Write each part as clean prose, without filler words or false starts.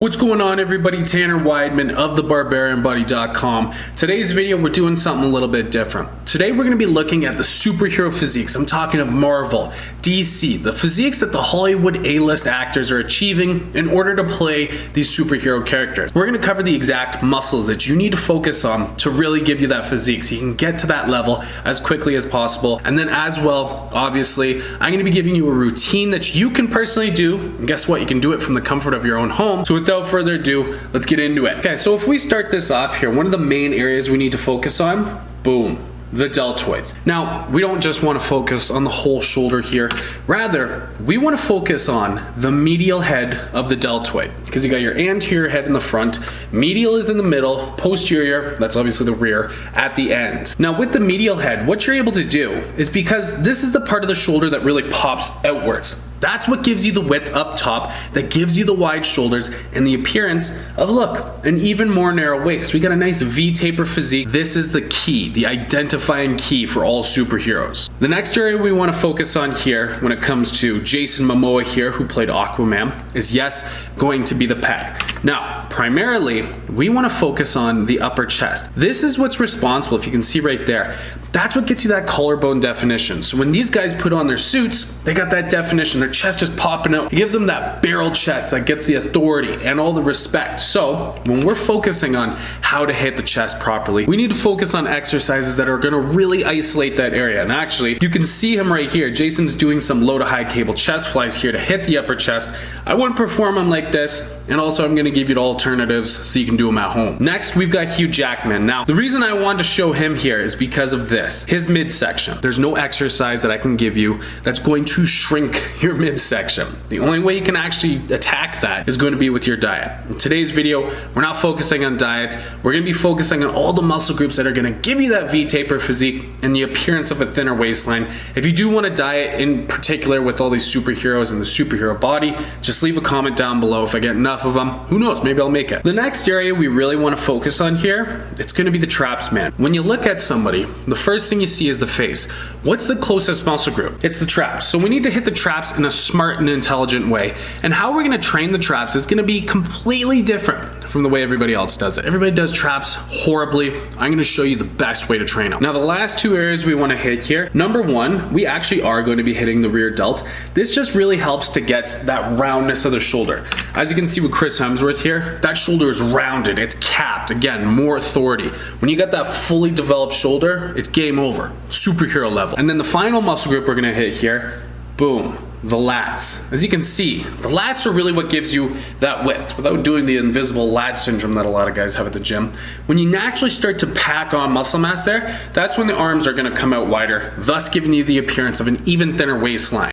What's going on, everybody? Tanner Wideman of the Barbarianbody.com. Today's video, we're doing something a little bit different. Today, we're going to be looking at the superhero physiques. I'm talking of Marvel, DC, the physiques that the Hollywood A-list actors are achieving in order to play these superhero characters. We're going to cover the exact muscles that you need to focus on to really give you that physique so you can get to that level as quickly as possible. And then as well, obviously, I'm going to be giving you a routine that you can personally do. And guess what? You can do it from the comfort of your own home. So without further ado, let's get into it. Okay, so if we start this off here, one of the main areas we need to focus on, boom, the deltoids. Now, we don't just want to focus on the whole shoulder here. Rather, we want to focus on the medial head of the deltoid, because you got your anterior head in the front, medial is in the middle, posterior, that's obviously the rear, at the end. Now, with the medial head, what you're able to do is, because this is the part of the shoulder that really pops outwards. That's what gives you the width up top, that gives you the wide shoulders and the appearance of, look, an even more narrow waist. We got a nice V-taper physique. This is the key, the identifying key for all superheroes. The next area we want to focus on here when it comes to Jason Momoa here, who played Aquaman, is yes, going to be the pec. Now, primarily, we want to focus on the upper chest. This is what's responsible, if you can see right there, that's what gets you that collarbone definition. So when these guys put on their suits, they got that definition. Their chest is popping out. It gives them that barrel chest that gets the authority and all the respect. So when we're focusing on how to hit the chest properly, we need to focus on exercises that are going to really isolate that area. And actually, you can see him right here. Jason's doing some low to high cable chest flies here to hit the upper chest. I wouldn't perform them like this. And also, I'm going to give you the alternatives so you can do them at home. Next, we've got Hugh Jackman. Now, the reason I wanted to show him here is because of this, his midsection. There's no exercise that I can give you that's going to shrink your midsection. The only way you can actually attack that is going to be with your diet. In today's video, we're not focusing on diet. We're going to be focusing on all the muscle groups that are going to give you that V-taper physique and the appearance of a thinner waistline. If you do want to diet in particular with all these superheroes and the superhero body, just leave a comment down below. If I get enough of them, who knows, maybe I'll make it. The next area we really want to focus on here, it's going to be the traps, man. When you look at somebody, the first thing you see is the face. What's the closest muscle group? It's the traps. So we need to hit the traps in a smart and intelligent way. And how we're going to train the traps is going to be completely different from the way everybody else does it. Everybody does traps horribly. I'm going to show you the best way to train them. Now, the last two areas we want to hit here, number one, we actually are going to be hitting the rear delt. This just really helps to get that roundness of the shoulder. As you can see with Chris Hemsworth here, that shoulder is rounded, it's capped. Again, more authority. When you got that fully developed shoulder, it's game over, superhero level. And then the final muscle group we're going to hit here, boom, the lats. As you can see, the lats are really what gives you that width without doing the invisible lat syndrome that a lot of guys have at the gym. When you naturally start to pack on muscle mass there, that's when the arms are going to come out wider, thus giving you the appearance of an even thinner waistline.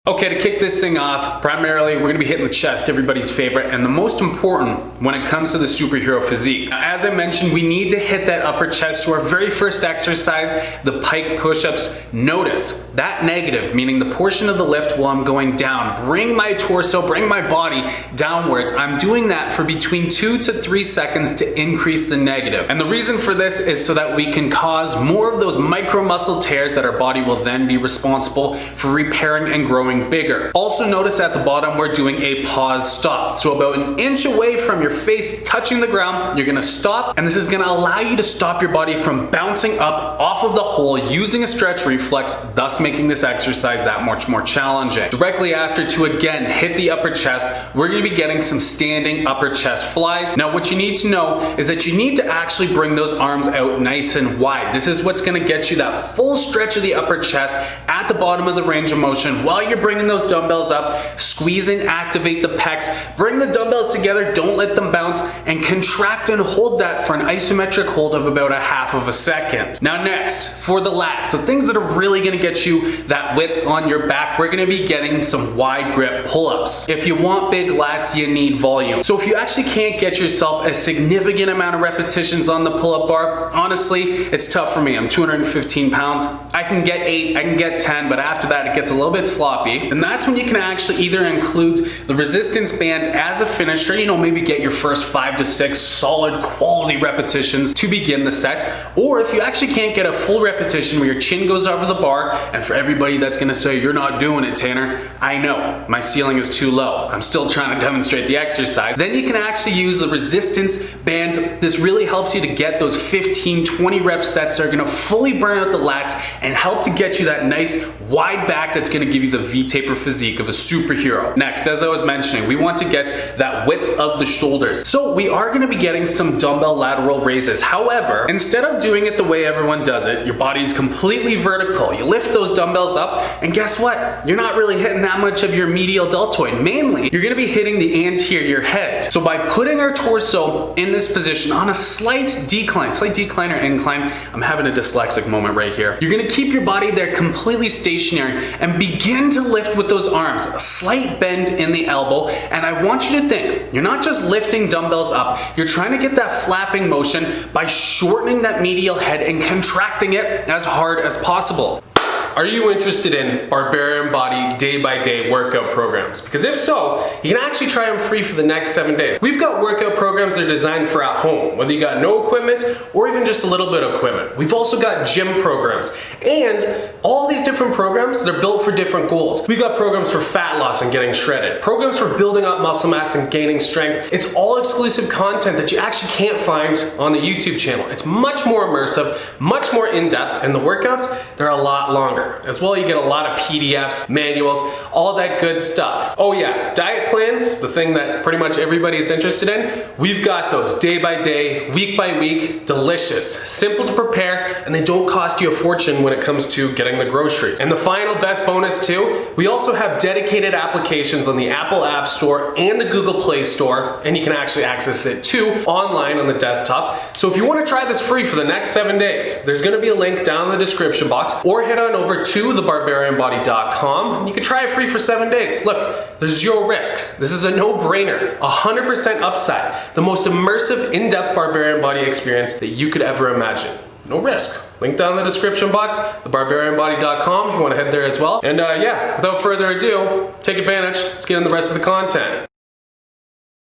Okay, to kick this thing off, primarily we're going to be hitting the chest, everybody's favorite, and the most important when it comes to the superhero physique. Now, as I mentioned, we need to hit that upper chest. So our very first exercise, the pike push-ups. Notice that negative, meaning the portion of the lift while I'm going down. Bring my torso, bring my body downwards. I'm doing that for between 2 to 3 seconds to increase the negative. And the reason for this is so that we can cause more of those micro muscle tears that our body will then be responsible for repairing and growing bigger. Also notice at the bottom we're doing a pause stop. So about an inch away from your face touching the ground, you're gonna stop, and this is gonna allow you to stop your body from bouncing up off of the hole using a stretch reflex, thus making this exercise that much more challenging. Directly after, to again hit the upper chest, we're gonna be getting some standing upper chest flies. Now what you need to know is that you need to actually bring those arms out nice and wide. This is what's gonna get you that full stretch of the upper chest at the bottom of the range of motion while you're bringing those dumbbells up, squeeze and activate the pecs, bring the dumbbells together, don't let them bounce, and contract and hold that for an isometric hold of about a half of a second. Now next, for the lats, the things that are really gonna get you that width on your back, we're gonna be getting some wide grip pull-ups. If you want big lats, you need volume. So if you actually can't get yourself a significant amount of repetitions on the pull-up bar, honestly, it's tough for me. I'm 215 pounds. I can get 8, I can get 10, but after that it gets a little bit sloppy. me. And that's when you can actually either include the resistance band as a finisher, you know, maybe get your first 5 to 6 solid quality repetitions to begin the set. Or if you actually can't get a full repetition where your chin goes over the bar, and for everybody that's gonna say, you're not doing it, Tanner, I know, my ceiling is too low. I'm still trying to demonstrate the exercise. Then you can actually use the resistance band. This really helps you to get those 15, 20 rep sets that are gonna fully burn out the lats and help to get you that nice wide back that's gonna give you the V-taper physique of a superhero. Next, as I was mentioning, we want to get that width of the shoulders. So we are gonna be getting some dumbbell lateral raises. However, instead of doing it the way everyone does it, your body is completely vertical. You lift those dumbbells up, and guess what? You're not really hitting that much of your medial deltoid. Mainly, you're gonna be hitting the anterior head. So by putting our torso in this position on a slight decline or incline, I'm having a dyslexic moment right here. You're gonna keep your body there completely stationary and begin to lift with those arms. A slight bend in the elbow, and I want you to think, you're not just lifting dumbbells up, you're trying to get that flapping motion by shortening that medial head and contracting it as hard as possible. Are you interested in Barbarian Body day-by-day workout programs? Because if so, you can actually try them free for the next 7 days. We've got workout programs that are designed for at home, whether you got no equipment or even just a little bit of equipment. We've also got gym programs, and all these different programs, they're built for different goals. We've got programs for fat loss and getting shredded, programs for building up muscle mass and gaining strength. It's all exclusive content that you actually can't find on the YouTube channel. It's much more immersive, much more in-depth, and the workouts, they're a lot longer. As well, you get a lot of PDFs, manuals, all that good stuff. Oh yeah, diet plans, the thing that pretty much everybody's interested in, we've got those day by day, week by week, delicious, simple to prepare, and they don't cost you a fortune when it comes to getting the groceries. And the final best bonus too, we also have dedicated applications on the Apple App Store and the Google Play Store, and you can actually access it too online on the desktop. So if you want to try this free for the next 7 days, there's going to be a link down in the description box, or head on over to thebarbarianbody.com and you can try it free for 7 days. Look, there's zero risk. This is a no-brainer, 100% upside, the most immersive, in-depth Barbarian Body experience that you could ever imagine. No risk. Link down in the description box, thebarbarianbody.com if you want to head there as well. And yeah, without further ado, take advantage. Let's get into the rest of the content.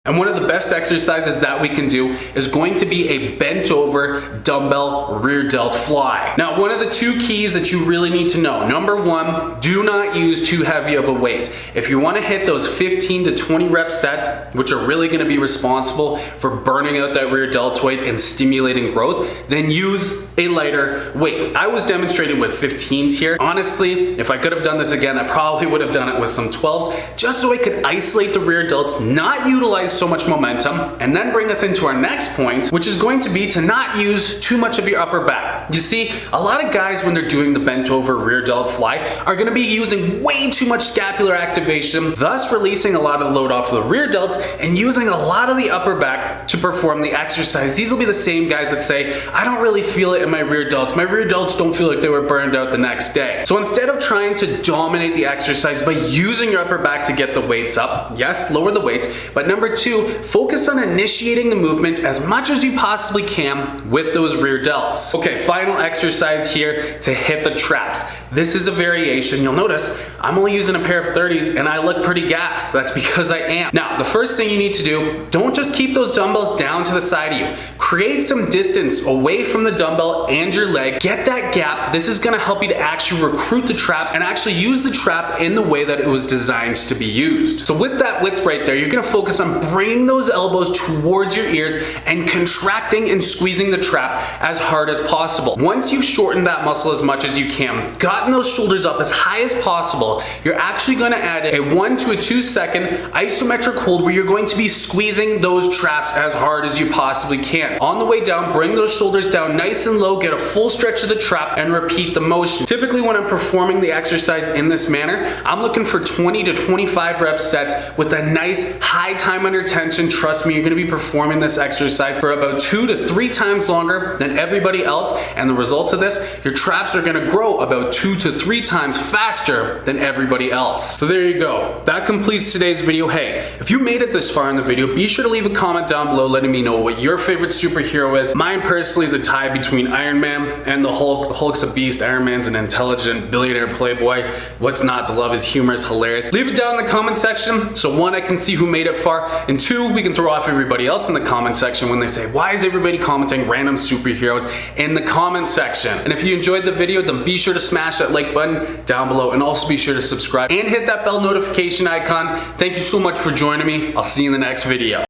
And one of the best exercises that we can do is going to be a bent over dumbbell rear delt fly. Now, one of the 2 keys that you really need to know, number 1, do not use too heavy of a weight. If you want to hit those 15 to 20 rep sets, which are really going to be responsible for burning out that rear deltoid and stimulating growth, then use a lighter weight. I was demonstrating with 15s here. Honestly, if I could have done this again, I probably would have done it with some 12s, just so I could isolate the rear delts, not utilize so much momentum, and then bring us into our next point, which is going to be to not use too much of your upper back. You see, a lot of guys when they're doing the bent over rear delt fly are going to be using way too much scapular activation, thus releasing a lot of load off the rear delts and using a lot of the upper back to perform the exercise. These will be the same guys that say, I don't really feel it in my rear delts. My rear delts don't feel like they were burned out the next day. So instead of trying to dominate the exercise by using your upper back to get the weights up, yes, lower the weights, but number 2, focus on initiating the movement as much as you possibly can with those rear delts. Okay, final exercise here to hit the traps. This is a variation. You'll notice I'm only using a pair of 30s and I look pretty gassed. That's because I am. Now, the first thing you need to do, don't just keep those dumbbells down to the side of you. Create some distance away from the dumbbell and your leg. Get that gap. This is gonna help you to actually recruit the traps and actually use the trap in the way that it was designed to be used. So with that width right there, you're gonna focus on bringing those elbows towards your ears and contracting and squeezing the trap as hard as possible. Once you've shortened that muscle as much as you can, gotten those shoulders up as high as possible, you're actually going to add a 1 to 2 second isometric hold where you're going to be squeezing those traps as hard as you possibly can. On the way down, bring those shoulders down nice and low, get a full stretch of the trap, and repeat the motion. Typically when I'm performing the exercise in this manner, I'm looking for 20 to 25 rep sets with a nice high time under tension. Trust me, you're going to be performing this exercise for about 2 to 3 times longer than everybody else, and the result of this, your traps are going to grow about 2 to 3 times faster than everybody else. So there you go. That completes today's video. Hey, if you made it this far in the video, be sure to leave a comment down below letting me know what your favorite superhero is. Mine personally is a tie between Iron Man and the Hulk. The Hulk's a beast, Iron Man's an intelligent billionaire playboy. What's not to love? His humor is hilarious. Leave it down in the comment section so one, I can see who made it far, and two, we can throw off everybody else in the comment section when they say, why is everybody commenting random superheroes in the comment section? And if you enjoyed the video, then be sure to smash that like button down below, and also be sure to subscribe and hit that bell notification icon. Thank you so much for joining me. I'll see you in the next video.